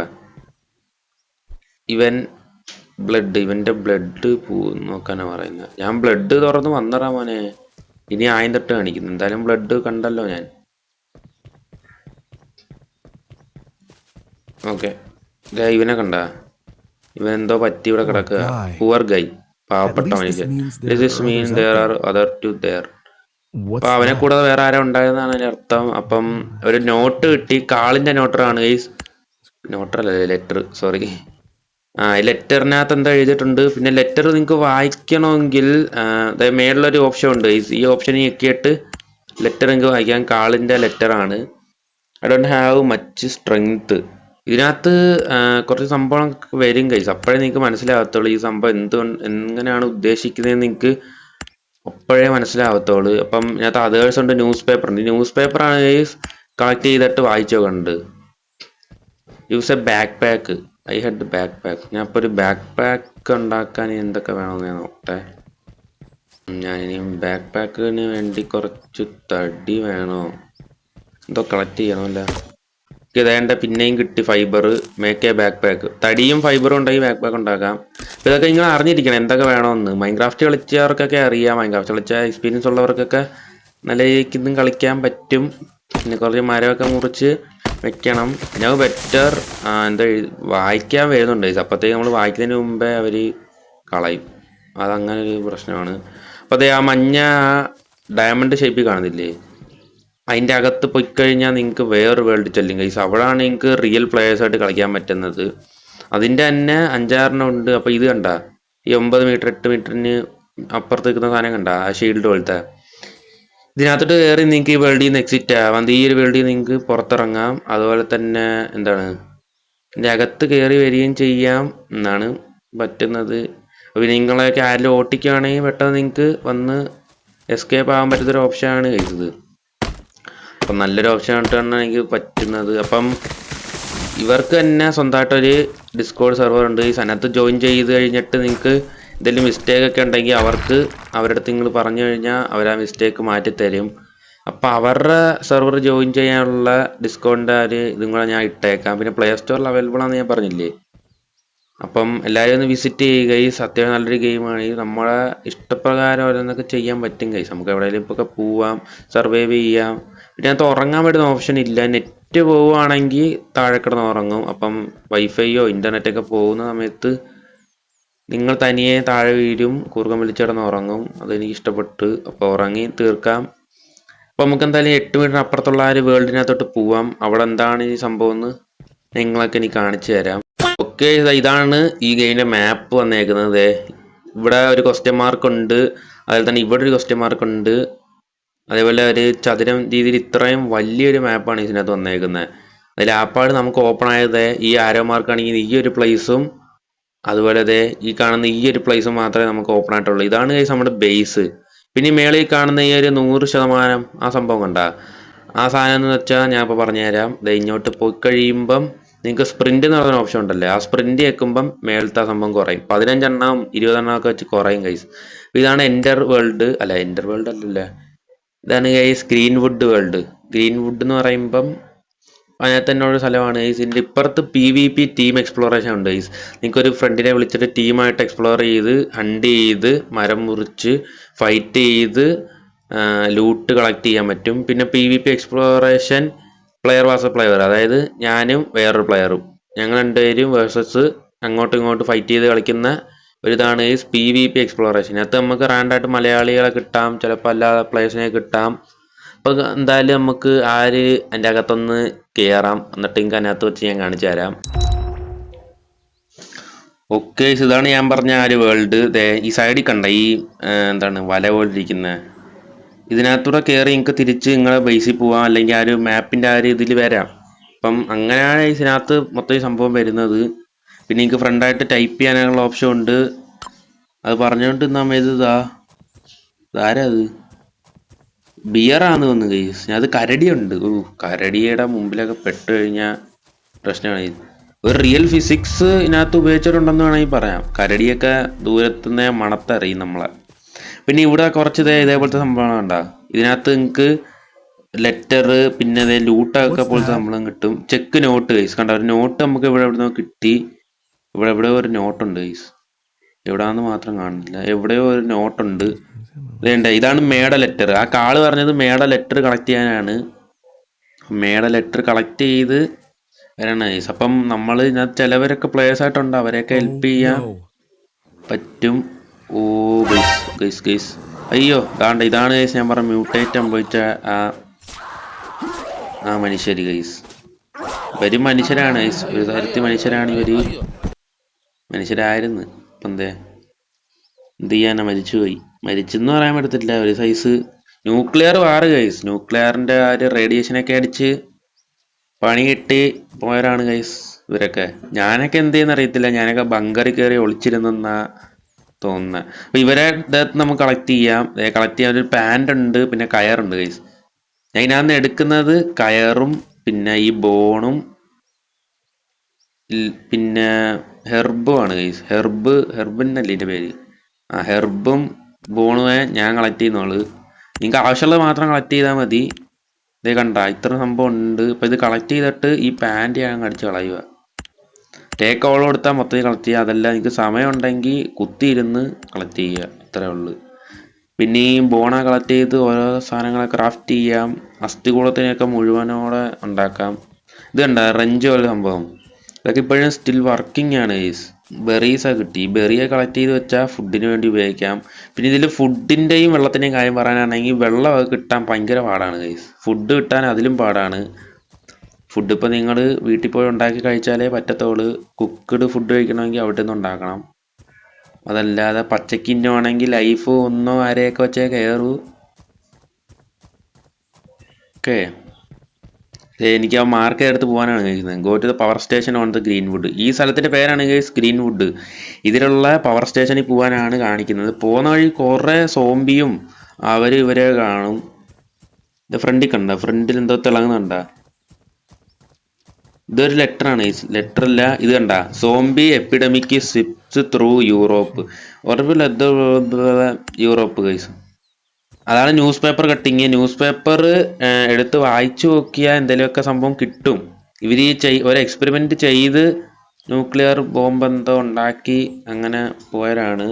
ഇവൻ്റെ ബ്ലഡ് നോക്കാനാണ് പറയുന്നത്. ഞാൻ ബ്ലഡ് തുറന്ന് വന്നറാ മോനെ. ഇനി ആയം തൊട്ട് കാണിക്കുന്നു. എന്തായാലും ബ്ലഡ് കണ്ടല്ലോ ഞാൻ. ഓക്കെ, ഇവനെ കണ്ട, ഇവൻ എന്തോ പറ്റി ഇവിടെ കിടക്കുക. പുവർ ഗൈ, പാവപ്പെട്ട മനുഷ്യൻ. This mean there are other two there. അപ്പൊ അവനെ കൂടാതെ വേറെ ആരും ഉണ്ടായതെന്നാണ് അതിന്റെ അർത്ഥം. അപ്പം ഒരു നോട്ട് കിട്ടി, കാളിന്റെ നോട്ടറാണ് ഗൈസ്. നോട്ടറല്ല, ലെറ്റർ, സോറി. ലെറ്ററിനകത്ത് എന്താ എഴുതിയിട്ടുണ്ട്. പിന്നെ ലെറ്റർ നിങ്ങൾക്ക് വായിക്കണമെങ്കിൽ മേളിലൊരു ഓപ്ഷൻ ഉണ്ട്. ഈ ഓപ്ഷൻ ഞെക്കിയിട്ട് ലെറ്റർ നിങ്ങൾക്ക് വായിക്കാം. കാളിൻ്റെ ലെറ്ററാണ്. I don't have much strength. ഇതിനകത്ത് കുറച്ച് സംഭവം വരും ഗൈസ്. അപ്പോഴേ നിങ്ങൾക്ക് മനസ്സിലാകത്തുള്ളൂ ഈ സംഭവം എങ്ങനെയാണ് ഉദ്ദേശിക്കുന്നതെന്ന് നിങ്ങൾക്ക് അപ്പോഴേ മനസ്സിലാകത്തുള്ളൂ. അപ്പം ഇതിനകത്ത് അതേഴ്സ് ഉണ്ട്, ന്യൂസ് പേപ്പർ ഉണ്ട്. ന്യൂസ് പേപ്പറാണ് ഗൈസ് കളക്ട് ചെയ്തിട്ട് വായിച്ചോ കണ്ട്. Use a backpack. I had backpack. ഞാൻ ഇപ്പോൾ ഒരു ബാക്ക് പാക്ക് ഉണ്ടാക്കാൻ എന്തൊക്കെ വേണമെന്ന് ഞാൻ നോക്കട്ടെ. ഞാനിനി ബാക്ക് പാക്കിന് വേണ്ടി കുറച്ച് തടി വേണോ എന്തോ കളക്ട് ചെയ്യണമല്ല. ഇതേണ്ട പിന്നെയും കിട്ടി fibre. Make a backpack. തടിയും ഫൈബറും ഉണ്ടെങ്കിൽ ബാക്ക് പാക്ക് ഉണ്ടാക്കാം. അപ്പോൾ ഇതൊക്കെ നിങ്ങൾ അറിഞ്ഞിരിക്കണം എന്തൊക്കെ വേണമെന്ന്. മൈൻക്രാഫ്റ്റ് കളിച്ചവർക്കൊക്കെ അറിയാം. മൈൻക്രാഫ്റ്റ് കളിച്ച എക്സ്പീരിയൻസ് ഉള്ളവർക്കൊക്കെ നല്ല രീതിക്ക് കളിക്കാൻ പറ്റും. പിന്നെ കുറച്ച് മരമൊക്കെ മുറിച്ച് വെക്കണം. പിന്നെ ബെറ്റർ എന്താ വായിക്കാൻ വരുന്നുണ്ട്. അപ്പോഴത്തേക്ക് നമ്മൾ വായിക്കുന്നതിന് മുമ്പേ അവർ കളയും. അതങ്ങനെ ഒരു പ്രശ്നമാണ്. അപ്പോൾ അതേ ആ മഞ്ഞ ഡയമണ്ട് ഷേപ്പിൽ കാണുന്നില്ലേ, അതിൻ്റെ അകത്ത് പോയി കഴിഞ്ഞാൽ നിങ്ങൾക്ക് വേറൊരു വേൾഡ് ചെല്ലും ഗൈസ്. അവിടെയാണ് നിങ്ങൾക്ക് റിയൽ പ്ലേയേഴ്സായിട്ട് കളിക്കാൻ പറ്റുന്നത്. അതിൻ്റെ തന്നെ 5-6 ഉണ്ട്. അപ്പോൾ ഇത് കണ്ട ഈ 9 മീറ്റർ 8 മീറ്ററിന് അപ്പുറത്ത് നിൽക്കുന്ന സാധനം കണ്ട ആ ഷീൽഡ് പോലത്തെ ഇതിനകത്തോട്ട് കയറി നിങ്ങൾക്ക് ഈ വേൾഡിൽ നിന്ന് എക്സിറ്റ് ആവാം. ഈ ഒരു വേൾഡിൽ നിങ്ങൾക്ക് പുറത്തിറങ്ങാം. അതുപോലെ തന്നെ എന്താണ് ഇതിൻ്റെ അകത്ത് കയറി വരികയും ചെയ്യാം എന്നാണ് പറ്റുന്നത്. അപ്പോൾ നിങ്ങളെയൊക്കെ ആരെങ്കിലും ഓട്ടിക്കുകയാണെങ്കിൽ പെട്ടെന്ന് നിങ്ങൾക്ക് വന്ന് എസ്കേപ്പ് ആകാൻ പറ്റുന്നൊരു ഓപ്ഷനാണ് ഇത്. അപ്പം നല്ലൊരു ഓപ്ഷൻ ആയിട്ടാണ് എനിക്ക് പറ്റുന്നത്. അപ്പം ഇവർക്ക് തന്നെ സ്വന്തമായിട്ടൊരു ഡിസ്കോഡ് സെർവർ ഉണ്ട്. ഈ അതിനകത്ത് ജോയിൻ ചെയ്ത് കഴിഞ്ഞിട്ട് നിങ്ങൾക്ക് എന്തെങ്കിലും മിസ്റ്റേക്ക് ഒക്കെ ഉണ്ടെങ്കിൽ അവർക്ക് അവരുടെ അടുത്ത് നിങ്ങൾ പറഞ്ഞു കഴിഞ്ഞാൽ അവർ ആ മിസ്റ്റേക്ക് മാറ്റിത്തരും. അപ്പം അവരുടെ സെർവർ ജോയിൻ ചെയ്യാനുള്ള ഡിസ്കൗണ്ടിൻ്റെ ഒരു ഇതും കൂടെ ഞാൻ ഇട്ടേക്കാം. പിന്നെ പ്ലേ സ്റ്റോറിൽ അവൈലബിൾ ആണെന്ന് ഞാൻ പറഞ്ഞില്ലേ. അപ്പം എല്ലാവരും ഒന്ന് വിസിറ്റ് ചെയ്യുക. ഈ അത്യാവശ്യം നല്ലൊരു ഗെയിമാണ്. നമ്മളെ ഇഷ്ടപ്രകാരം ഓരോന്നൊക്കെ ചെയ്യാൻ പറ്റും ഗൈസ്. നമുക്ക് എവിടെയെങ്കിലും ഇപ്പോൾ പോവാം, സർവൈവ് ചെയ്യാം. പിന്നെ അതിനകത്ത് ഉറങ്ങാൻ പറ്റുന്ന ഓപ്ഷൻ ഇല്ല. നെറ്റ് പോവുകയാണെങ്കിൽ താഴെ കിടന്ന് ഉറങ്ങും. അപ്പം വൈഫൈയോ ഇൻ്റർനെറ്റൊക്കെ പോകുന്ന സമയത്ത് നിങ്ങൾ തനിയെ താഴെ വീഴും, കൂർക്കം വലിച്ചിടന്ന് ഉറങ്ങും. അതെനിക്ക് ഇഷ്ടപ്പെട്ട്. അപ്പോൾ ഉറങ്ങി തീർക്കാം. അപ്പോൾ നമുക്ക് എന്തായാലും 8 മീറ്റർ അപ്പുറത്തുള്ള ആ ഒരു വേൾഡിനകത്തോട്ട് പോവാം. അവിടെ എന്താണ് ഈ സംഭവം എന്ന് നിങ്ങളൊക്കെ എനിക്ക് കാണിച്ചു തരാം. ഓക്കെ, ഇതാണ് ഈ ഗെയിമിൻ്റെ മാപ്പ് വന്നേക്കുന്നത്. ഇവിടെ ഒരു ക്വസ്റ്റ്യൻ മാർക്ക് ഉണ്ട്. അതുപോലെ തന്നെ ഇവിടെ ഒരു ക്വസ്റ്റ്യൻ മാർക്ക് ഉണ്ട്. അതേപോലെ ഒരു ചതുരം രീതിയിൽ ഇത്രയും വലിയൊരു മാപ്പാണ് ഇതിനകത്ത് വന്നേക്കുന്നത്. അതിൽ ആപ്പാട് നമുക്ക് ഓപ്പൺ ആയത് ഈ ആരോ മാർക്കാണെങ്കിൽ ഈ ഒരു പ്ലേസും അതുപോലെ ഈ കാണുന്ന ഈ ഒരു പ്ലേസും മാത്രമേ നമുക്ക് ഓപ്പൺ ആയിട്ടുള്ളൂ. ഇതാണ് ഗൈസ് നമ്മുടെ ബേസ്. പിന്നെ മേളിൽ കാണുന്ന ഈ ഒരു 100% ആ സംഭവം കണ്ട ആ സാധനം എന്ന് വെച്ചാൽ ഞാൻ ഇപ്പോൾ പറഞ്ഞുതരാം. ഇങ്ങോട്ട് പോയി കഴിയുമ്പം നിങ്ങൾക്ക് സ്പ്രിന്റ് എന്ന് പറയുന്ന ഓപ്ഷൻ ഉണ്ടല്ലേ, ആ സ്പ്രിന്റ് കേൾക്കുമ്പം മേളത്തെ ആ സംഭവം കുറയും. 15 എണ്ണം 20 എണ്ണം ഒക്കെ വെച്ച് കുറയും ഗൈസ്. ഇതാണ് എൻ്റർ വേൾഡ് അല്ലല്ലേ, ഇതാണ് ഗൈസ് ഗ്രീൻവുഡ് വേൾഡ്. ഗ്രീൻവുഡ് എന്ന് പറയുമ്പം അതിനകത്ത് തന്നെ ഒരു സ്ഥലമാണ് ഗൈസ്. ഇതിൻ്റെ ഇപ്പുറത്ത് PvP ടീം എക്സ്പ്ലോറേഷൻ ഉണ്ട് ഗൈസ്. നിങ്ങൾക്കൊരു ഫ്രണ്ടിനെ വിളിച്ചിട്ട് ടീമായിട്ട് എക്സ്പ്ലോർ ചെയ്ത് ഹണ്ട് ചെയ്ത് മരം മുറിച്ച് ഫൈറ്റ് ചെയ്ത് ലൂട്ട് കളക്ട് ചെയ്യാൻ പറ്റും. പിന്നെ PvP exploration player was player, അതായത് ഞാനും വേറൊരു പ്ലെയറും ഞങ്ങൾ രണ്ടുപേരും വേഴ്സസ് അങ്ങോട്ടും ഇങ്ങോട്ടും ഫൈറ്റ് ചെയ്ത് കളിക്കുന്ന ഒരിതാണ് ഈ PvP എക്സ്പ്ലോറേഷൻ. അത് നമുക്ക് റാൻഡായിട്ട് മലയാളികളെ കിട്ടാം, ചിലപ്പോൾ അല്ലാതെ പ്ലേയേഴ്സിനെ കിട്ടാം. അപ്പോൾ എന്തായാലും നമുക്ക് അതിൻ്റെ അകത്തൊന്ന് കയറാം. എന്നിട്ട് എനിക്ക് അതിനകത്ത് വെച്ച് ഞാൻ കാണിച്ചു തരാം. ഓക്കെ, ഇതാണ് ഞാൻ പറഞ്ഞ ആ ഒരു വേൾഡ്. ഈ സൈഡിൽ കണ്ട ഈ എന്താണ് വല പോലിരിക്കുന്നത്, ഇതിനകത്തൂടെ കയറി നിങ്ങൾക്ക് തിരിച്ച് നിങ്ങളെ ബേസിൽ പോവാം, അല്ലെങ്കിൽ ആ ഒരു മാപ്പിൻ്റെ ആ ഒരു ഇതിൽ വരാം. അപ്പം അങ്ങനെയാണ് ഇതിനകത്ത് മൊത്തം ഈ സംഭവം വരുന്നത്. പിന്നെ നിങ്ങൾക്ക് ഫ്രണ്ടായിട്ട് ടൈപ്പ് ചെയ്യാനുള്ള ഓപ്ഷൻ ഉണ്ട്. അത് പറഞ്ഞുകൊണ്ട് നമ്മൾ ഇതാരാ അത് ബിയറാന്ന് തോന്നുന്നു ഗൈസ്. അത് കരടിയുണ്ട്. കരടിയുടെ മുമ്പിലൊക്കെ പെട്ട് കഴിഞ്ഞാൽ പ്രശ്നമാണ്. ഒരു റിയൽ ഫിസിക്സ് ഇതിനകത്ത് ഉപയോഗിച്ചിട്ടുണ്ടെന്ന് വേണമെങ്കിൽ പറയാം. കരടിയൊക്കെ ദൂരത്തുനിന്ന് മണത്തറിയും നമ്മളെ. പിന്നെ ഇവിടെ കുറച്ച് ഇതേപോലത്തെ സംഭവങ്ങൾ ഉണ്ടാ. ഇതിനകത്ത് നിങ്ങൾക്ക് ലെറ്റർ പിന്നെ ലൂട്ടൊക്കെ പോലത്തെ സംഭവം കിട്ടും. ചെക്ക് നോട്ട് ഗൈസ് കണ്ട, ഒരു നോട്ട് നമുക്ക് ഇവിടെ കിട്ടി. ഇവിടെ ഒരു നോട്ടുണ്ട് ഗൈസ്. എവിടാന്ന് മാത്രം കാണുന്നില്ല, എവിടെയോ ഒരു നോട്ടുണ്ട്. വേണ്ട, ഇതാണ് മേഡ ലെറ്റർ. ആ കാള് പറഞ്ഞത് മേഡ ലെറ്റർ കളക്ട് ചെയ്യാനാണ്. മേഡ ലെറ്റർ കളക്ട് ചെയ്ത് വരണം ഗൈസ്. അപ്പം നമ്മൾ ഇതിനകത്ത് ചിലവരൊക്കെ പ്ലേയേഴ്സ് ആയിട്ടുണ്ട്, അവരെയൊക്കെ ഹെൽപ്പ് ചെയ്യാൻ പറ്റും. ഓ ഗൈസ് അയ്യോ കാണ്ട, ഇതാണ് ഗൈസ് ഞാൻ പറഞ്ഞ മ്യൂട്ടേറ്റ് സംഭവിച്ച ആ മനുഷ്യര് ഗൈസ്. ഇവര് മനുഷ്യരാണ് ഗൈസ്, ഒരു തരത്തിൽ മനുഷ്യരാണ് ഇവര്. മനുഷ്യരായിരുന്നു, ഇപ്പം എന്ത് ചെയ്യാനാ, മരിച്ചുപോയി. മരിച്ചെന്ന് പറയാൻ പറ്റത്തില്ല, ഒരു സൈസ് ന്യൂക്ലിയർ വാർ ഗൈസ്. ന്യൂക്ലിയറിന്റെ ആ ഒരു റേഡിയേഷനൊക്കെ അടിച്ച് പണി കിട്ടി പോയവരാണ് ഗൈസ് ഇവരൊക്കെ. ഞാനൊക്കെ എന്ത് ചെയ്യുന്ന അറിയത്തില്ല, ഞാനൊക്കെ ബങ്കറിൽ കയറി ഒളിച്ചിരുന്നെന്നാ തോന്നുന്നത്. അപ്പൊ ഇവരെ ദേഹത്ത് നമുക്ക് കളക്ട് ചെയ്യാം ഒരു പാൻ്റ് ഉണ്ട്, പിന്നെ കയറുണ്ട് ഗൈസ്. ഞാൻ ഇതിനകത്ത് എടുക്കുന്നത് കയറും പിന്നെ ഈ ബോണും പിന്നെ ഹെർബും ആണ് ഗൈസ്. ഹെർബിനല്ലേ ഇതിന്റെ പേര്. ഹെർബും ബോണുമേ ഞാൻ കളക്ട് ചെയ്യുന്നുള്ളു. നിങ്ങൾക്ക് ആവശ്യമുള്ളത് മാത്രം കളക്ട് ചെയ്താൽ മതി. ഇതേ കണ്ട ഇത്ര സംഭവം ഉണ്ട്. ഇപ്പൊ ഇത് കളക്ട് ചെയ്തിട്ട് ഈ പാൻറ് ഞാൻ അടിച്ച് കളയുക. ടേക്ക് ഓൾ കൊടുത്താൽ മൊത്തത്തിൽ കളക്ട് ചെയ്യുക. അതല്ല നിങ്ങൾക്ക് സമയം ഉണ്ടെങ്കിൽ കുത്തിയിരുന്ന് കളക്ട് ചെയ്യുക, അത്രേ ഉള്ളു. പിന്നെ ഈ ബോണ കളക്ട് ചെയ്ത് ഓരോ സാധനങ്ങളൊക്കെ ക്രാഫ്റ്റ് ചെയ്യാം. അസ്ഥികൂടത്തിനെയൊക്കെ മുഴുവനോടെ ഉണ്ടാക്കാം. ഇത് കണ്ട റെഞ്ച് പോലെ സംഭവം, ഇതൊക്കെ ഇപ്പോഴും സ്റ്റിൽ വർക്കിംഗ് ആണ് ഗൈസ്. ബെറീസൊക്കെ കിട്ടി. ഈ ബെറിയെ കളക്ട് ചെയ്ത് വെച്ചാൽ ഫുഡിന് വേണ്ടി ഉപയോഗിക്കാം. പിന്നെ ഇതിൽ ഫുഡിൻ്റെയും വെള്ളത്തിൻ്റെയും കാര്യം പറയാനാണെങ്കിൽ വെള്ളമൊക്കെ കിട്ടാൻ ഭയങ്കര പാടാണ് ഗൈസ്. ഫുഡ് കിട്ടാൻ അതിലും പാടാണ്. ഫുഡ് ഇപ്പോൾ നിങ്ങൾ വീട്ടിൽ പോയി ഉണ്ടാക്കി കഴിച്ചാലേ പറ്റത്തുള്ളൂ. കുക്ക്ഡ് ഫുഡ് കഴിക്കണമെങ്കിൽ അവിടെ നിന്ന് ഉണ്ടാക്കണം. അതല്ലാതെ പച്ചക്കിന്നുവാണെങ്കിൽ ലൈഫ് ഒന്നോ അരയൊക്കെ വെച്ചേ കയറൂ. ഓക്കെ, എനിക്ക് ആ മാർക്ക് എടുത്ത് പോകാനാണ് കഴിക്കുന്നത്. Go to the power station on the Greenwood. ഈ സ്ഥലത്തിൻ്റെ പേരാണ് ഗൈസ് ഗ്രീൻവുഡ്. ഇതിലുള്ള പവർ സ്റ്റേഷനിൽ പോകാനാണ് കാണിക്കുന്നത്. പോകുന്ന വഴി കുറേ സോംബിയും ഇവരെ കാണും. ഇത് ഫ്രണ്ടിൽ കണ്ട, ഫ്രണ്ടിൽ എന്തോ തിളങ്ങുന്നുണ്ട. ഇതൊരു ലെറ്ററാണ്. ലെറ്റർ അല്ല, ഇത് കണ്ട, സോംബി എപ്പിഡമിക് സ്വിപ്സ് ത്രൂ യൂറോപ്പ്. ഉറപ്പില്ല യൂറോപ്പ് ഗൈസ്. അതാണ് news paper cutting. News paper എടുത്ത് വായിച്ചു നോക്കിയാൽ എന്തെങ്കിലുമൊക്കെ സംഭവം കിട്ടും. ഇവർ ഒരു എക്സ്പെരിമെന്റ് ചെയ്ത് ന്യൂക്ലിയർ ബോംബ് എന്തോ ഉണ്ടാക്കി അങ്ങനെ പോയവരാണ്.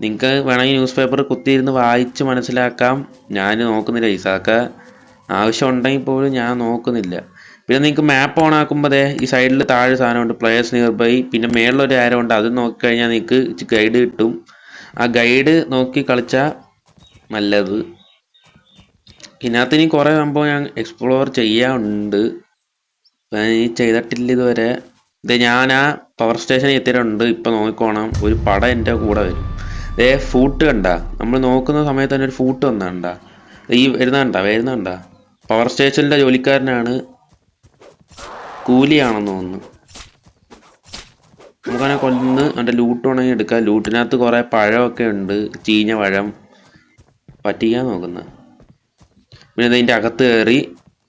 നിങ്ങൾക്ക് വേണമെങ്കിൽ ന്യൂസ് പേപ്പർ കുത്തിയിരുന്ന് വായിച്ച് മനസ്സിലാക്കാം. ഞാൻ നോക്കുന്നില്ല ഗൈസ്. അതൊക്കെ ആവശ്യമുണ്ടെങ്കിൽ പോലും ഞാൻ നോക്കുന്നില്ല. പിന്നെ നിങ്ങൾക്ക് മാപ്പ് ഓൺ ആക്കുമ്പോൾ ഈ സൈഡിൽ താഴെ സാധനമുണ്ട്, പ്ലേയേഴ്സ് നിയർ ബൈ. പിന്നെ മേളിലൊരു ആരോ ഉണ്ട്, അത് നോക്കിക്കഴിഞ്ഞാൽ നിങ്ങൾക്ക് ഗൈഡ് കിട്ടും. ആ ഗൈഡ് നോക്കി കളിച്ചാൽ നല്ലത്. ഇതിനകത്ത് ഇനി കുറേ സംഭവം ഞാൻ എക്സ്പ്ലോർ ചെയ്യാനുണ്ട്. ഈ ചെയ്തിട്ടില്ല ഇതുവരെ. ഇത് ഞാൻ ആ പവർ സ്റ്റേഷനിൽ എത്തിയിട്ടുണ്ട്. ഇപ്പം നോക്കിക്കോണം, ഒരു പടം എൻ്റെ കൂടെ വരും. ഫൂട്ട് കണ്ട, നമ്മൾ നോക്കുന്ന സമയത്ത് തന്നെ ഒരു ഫൂട്ട് വന്നണ്ട. ഈ വരുന്നുണ്ട പവർ സ്റ്റേഷനിലെ ജോലിക്കാരനാണ്, കൂലിയാണെന്ന് തോന്നുന്നു. നമുക്കങ്ങനെ കൊന്ന് അവൻ്റെ ലൂട്ട് വേണമെങ്കിൽ എടുക്കാം. ലൂട്ടിനകത്ത് കുറേ പഴമൊക്കെ ഉണ്ട്, ചീഞ്ഞ പഴം. പറ്റിക്കാൻ നോക്കുന്നത്. പിന്നെ ഇതിൻ്റെ അകത്ത് കയറി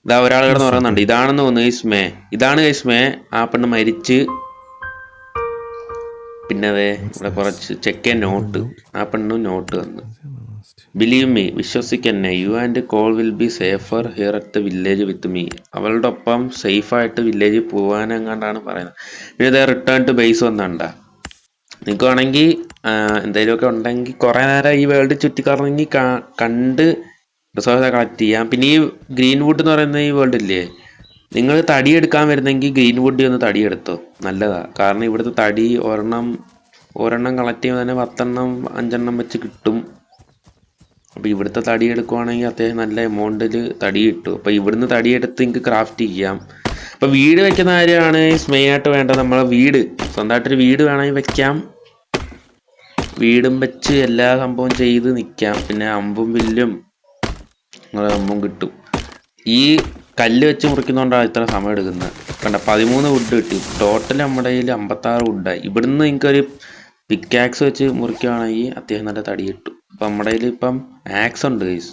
ഇതാ ഒരാൾ കിടന്ന് പറയുന്നുണ്ട്. ഇതാണെന്ന് തോന്നുന്നു ഇതാണ് ഗൈസ്മേ. ആ പെണ്ണ് മരിച്ച്. പിന്നെ ഇവിടെ കുറച്ച് ചെക്ക് നോട്ട്. ആ പെണ്ണും നോട്ട് തന്നു. ബിലീവ് മീ, വിശ്വസിക്കന്നെ, you and Cole will be safer here at the village with me. അവളുടെ ഒപ്പം സേഫായിട്ട് വില്ലേജിൽ പോകാനെങ്ങാണ്ടാണ് പറയുന്നത്. പിന്നെ ഇതേ റിട്ടേൺ ടു ബേസ് വന്നണ്ട. നിങ്ങൾക്ക് വേണമെങ്കിൽ എന്തെങ്കിലുമൊക്കെ ഉണ്ടെങ്കിൽ കുറേ നേരം ഈ വേൾഡ് ചുറ്റിക്കറങ്ങി കണ്ട് റിസോഴ്സ് കളക്ട് ചെയ്യാം. പിന്നെ ഈ ഗ്രീൻവുഡ് എന്ന് പറയുന്ന ഈ വേൾഡ് ഇല്ലേ, നിങ്ങൾ തടി എടുക്കാൻ വരുന്നെങ്കിൽ ഗ്രീൻവുഡിൽ ഒന്ന് തടി എടുത്തോ, നല്ലതാണ്. കാരണം ഇവിടുത്തെ തടി ഒരെണ്ണം കളക്ട് ചെയ്യുമ്പോൾ തന്നെ 10-5 വെച്ച് കിട്ടും. അപ്പോൾ ഇവിടുത്തെ തടി എടുക്കുവാണെങ്കിൽ അത്യാവശ്യം നല്ല എമൗണ്ടിൽ തടി കിട്ടും. അപ്പോൾ ഇവിടുന്ന് തടി എടുത്ത് നിങ്ങൾക്ക് ക്രാഫ്റ്റ് ചെയ്യാം. അപ്പോൾ വീട് വെക്കുന്ന കാര്യമാണ് മെയിനായിട്ട് വേണ്ടത്. നമ്മളെ വീട്, സ്വന്തമായിട്ടൊരു വീട് വേണമെങ്കിൽ വെക്കാം. വീടും വെച്ച് എല്ലാ സംഭവം ചെയ്ത് നിൽക്കാം. പിന്നെ അമ്പും വില്ലും അമ്പും കിട്ടും. ഈ കല്ല് വെച്ച് മുറിക്കുന്നതുകൊണ്ടാണ് ഇത്ര സമയം എടുക്കുന്നത്. കണ്ട, 13 വുഡ് കിട്ടി. ടോട്ടൽ നമ്മുടെ കയ്യിൽ 56 വുഡായി. ഇവിടുന്ന് നിങ്ങൾക്കൊരു പിക്കാക്സ് വെച്ച് മുറിക്കുകയാണെങ്കിൽ അത്യാവശ്യം നല്ല തടി കിട്ടും. അപ്പം നമ്മുടെ കയ്യിൽ ഇപ്പം ആക്സ് ഉണ്ട് ഗൈസ്,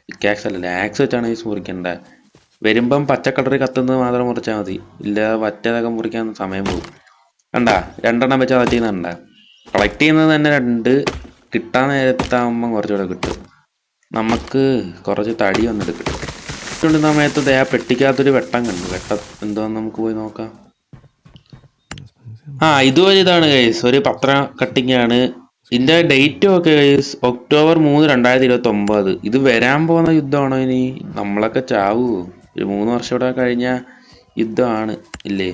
പിക്കാക്സ് അല്ലല്ലേ, ആക്സ് വെച്ചാണ് ഗൈസ് മുറിക്കേണ്ടത്. വരുമ്പം പച്ച കളറിൽ കത്തുന്നത് മാത്രം മുറിച്ചാൽ മതി, ഇല്ല വറ്റതൊക്കെ മുറിക്കാൻ സമയം പോകും. കണ്ട, 2 വെച്ചാൽ പറ്റുന്നുണ്ട. കളക്ട് ചെയ്യുന്നത് തന്നെ 2, കിട്ടാൻ നേരത്താകുമ്പം കുറച്ചുകൂടെ കിട്ടും. നമുക്ക് കുറച്ച് തടി വന്നെടുക്കും. സമയത്ത് ആ പെട്ടിക്കകത്തൊരു വെട്ടം കണ്ടു. വെട്ടം എന്തോന്ന് നമുക്ക് പോയി നോക്കാം. ഇതുവരെ ഇതാണ് ഗൈസ്, ഒരു പത്ര കട്ടിങ് ആണ്. ഇതിന്റെ ഡേറ്റും ഒക്കെ ഗൈസ് ഒക്ടോബർ 3, 2029. ഇത് വരാൻ പോകുന്ന യുദ്ധമാണോ ഇനി? നമ്മളൊക്കെ ചാവുമോ? ഒരു 3 വർഷം കൂടെ കഴിഞ്ഞ യുദ്ധമാണ് ഇല്ലേ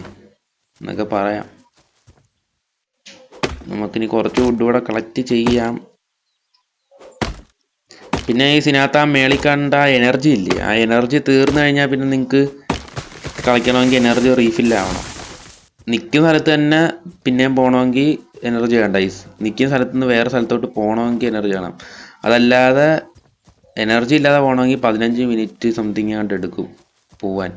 എന്നൊക്കെ പറയാം. നമുക്കിനി കുറച്ച് വുഡ് കൂടെ കളക്ട് ചെയ്യാം. പിന്നെ ഈ സിനകത്ത് ആ മേളിൽ കണ്ട എനർജി ഇല്ലേ, ആ എനർജി തീർന്നു കഴിഞ്ഞാൽ പിന്നെ നിങ്ങൾക്ക് കളിക്കണമെങ്കിൽ എനർജി റീഫില്ലാവണം. നിൽക്കുന്ന സ്ഥലത്ത് തന്നെ പിന്നെയും പോകണമെങ്കിൽ എനർജി വേണ്ട. നിൽക്കുന്ന സ്ഥലത്ത് നിന്ന് വേറെ സ്ഥലത്തോട്ട് പോകണമെങ്കിൽ എനർജി വേണം. അതല്ലാതെ എനർജി ഇല്ലാതെ പോകണമെങ്കിൽ 15 മിനിറ്റ് സംതിങ് ആണ്ട് എടുക്കും പോവാൻ.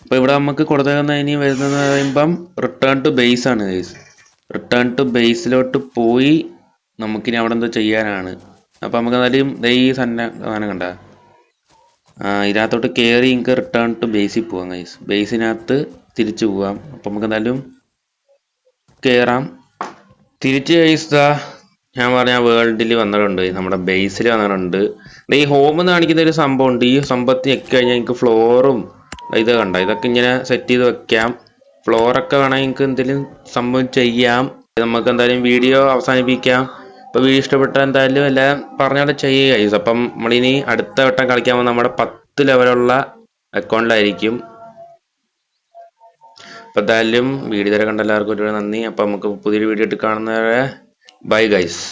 അപ്പോൾ ഇവിടെ നമുക്ക് കൊടുത്തേക്കുന്ന ഇനി വരുന്നത് പറയുമ്പം റിട്ടേൺ ടു ബേസ് ആണ് ഗൈസ്. റിട്ടേൺ ടു ബേസിലോട്ട് പോയി നമുക്കിനി അവിടെ എന്തോ ചെയ്യാനാണ്. അപ്പോൾ നമുക്ക് എന്തായാലും ഈ സാധനം കണ്ട, ഇതിനകത്തോട്ട് കയറി നിങ്ങൾക്ക് റിട്ടേൺ ടു ബേസിൽ പോവാം ഗൈസ്. ബേസിനകത്ത് തിരിച്ചു പോവാം. അപ്പം നമുക്ക് എന്തായാലും കയറാം. തിരിച്ച് ഗൈസ് ഞാൻ പറഞ്ഞ വേൾഡിൽ വന്നിട്ടുണ്ട്, നമ്മുടെ ബേസിൽ വന്നിട്ടുണ്ട്. ഈ ഹോം എന്ന് കാണിക്കുന്ന ഒരു സംഭവം ഉണ്ട്. ഈ സംഭവത്തിൽ ഞെക്കി കഴിഞ്ഞാൽ നിങ്ങൾക്ക് ഫ്ലോറും ഇത് കണ്ട, ഇതൊക്കെ ഇങ്ങനെ സെറ്റ് ചെയ്ത് വെക്കാം. ഫ്ലോറൊക്കെ വേണമെങ്കിൽ നിങ്ങൾക്ക് എന്തെങ്കിലും സംഭവം ചെയ്യാം. നമുക്ക് എന്തായാലും വീഡിയോ അവസാനിപ്പിക്കാം. ഇപ്പോൾ വീഡിയോ ഇഷ്ടപ്പെട്ടാൽ എന്തായാലും എല്ലാം പറഞ്ഞാൽ ചെയ്യുക ഗൈസ്. അപ്പം നമ്മളിനി അടുത്ത വട്ടം കളിക്കാൻ പോകുമ്പോൾ നമ്മുടെ 10 ലെവലുള്ള അക്കൗണ്ടിലായിരിക്കും. അപ്പോൾ എന്തായാലും വീഡിയോ വരെ കണ്ട എല്ലാവർക്കും ഒരുപാട് നന്ദി. അപ്പോൾ നമുക്ക് പുതിയൊരു വീഡിയോ ഇട്ട് കാണുന്നവരെ ബൈ ഗൈസ്.